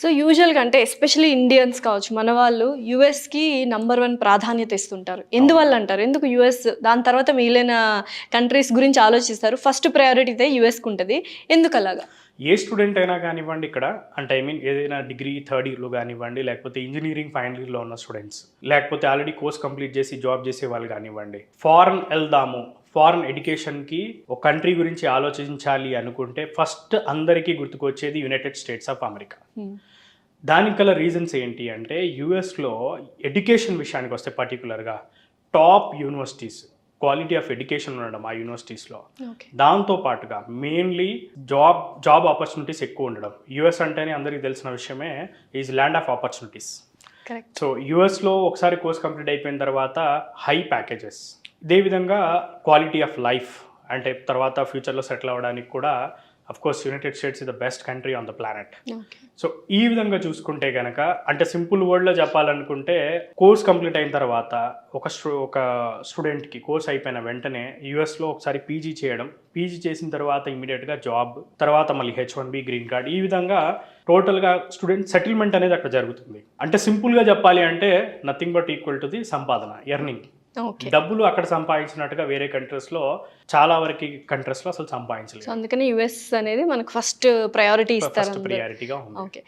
So యూజువల్‌గా అంటే especially Indians కావచ్చు, మన వాళ్ళు యూఎస్‌కి నంబర్ 1 ప్రాధాన్యత ఇస్తుంటారు. ఎందువల్ల అంటారు? ఎందుకు యూఎస్ దాని తర్వాత మిగిలిన కంట్రీస్ గురించి ఆలోచిస్తారు. ఫస్ట్ ప్రయారిటీ అయితే యూఎస్‌కి ఉంటది. ఎందుకలాగా? ఏ స్టూడెంట్ అయినా కానివ్వండి ఇక్కడ అంటే ఐ మీన్ ఏదైనా డిగ్రీ థర్డ్ ఇయర్లో కానివ్వండి, లేకపోతే ఇంజనీరింగ్ ఫైనల్ ఇయర్లో ఉన్న స్టూడెంట్స్, లేకపోతే ఆల్రెడీ కోర్స్ కంప్లీట్ చేసి జాబ్ చేసే వాళ్ళు కానివ్వండి, ఫారెన్ వెళ్దాము, ఫారెన్ ఎడ్యుకేషన్కి ఒక కంట్రీ గురించి ఆలోచించాలి అనుకుంటే ఫస్ట్ అందరికీ గుర్తుకొచ్చేది యునైటెడ్ స్టేట్స్ ఆఫ్ అమెరికా. హ్మ్. దానికి గల రీజన్స్ ఏంటి అంటే యూఎస్లో ఎడ్యుకేషన్ విషయానికి వస్తే పర్టికులర్గా top universities, quality of education ఉండడం ఆ యూనివర్సిటీస్లో, ఓకే. దాంతో పాటుగా మెయిన్లీ జాబ్ ఆపర్చునిటీస్ ఎక్కువ ఉండడం. యూఎస్ అంటేనే అందరికీ తెలిసిన విషయమే is land of opportunities. Correct. So యూఎస్లో ఒకసారి కోర్స్ కంప్లీట్ అయిపోయిన తర్వాత హై ప్యాకేజెస్, ఇదే విధంగా క్వాలిటీ ఆఫ్ లైఫ్ అంటే తర్వాత ఫ్యూచర్లో సెటిల్ అవ్వడానికి కూడా of course United states is the best country on the planet. Okay. So ఈ విధంగా చూసుకుంటే కనుక అంటే సింపుల్ వర్డ్లో చెప్పాలనుకుంటే కోర్స్ కంప్లీట్ అయిన తర్వాత ఒక స్టూడెంట్కి కోర్స్ అయిపోయిన వెంటనే యూఎస్లో ఒకసారి పీజీ చేయడం, పీజీ చేసిన తర్వాత ఇమీడియట్గా జాబ్, తర్వాత మళ్ళీ H1B గ్రీన్ కార్డ్, ఈ విధంగా టోటల్గా స్టూడెంట్ సెటిల్మెంట్ అనేది అక్కడ జరుగుతుంది. అంటే సింపుల్గా చెప్పాలి అంటే nothing but equal to the సంపాదన, ఎర్నింగ్. ఓకే. డబ్బులు అక్కడ సంపాదించినట్టుగా వేరే కంట్రీస్లో చాలా వరకు కంట్రీస్లో అసలు సో సంపాదించలేదు. అందుకని యూఎస్ అనేది మనకు ఫస్ట్ ప్రయారిటీ ఇస్తారు ఫస్ట్ అందరూ. ప్రియారిటీగా ఉంది. ఓకే.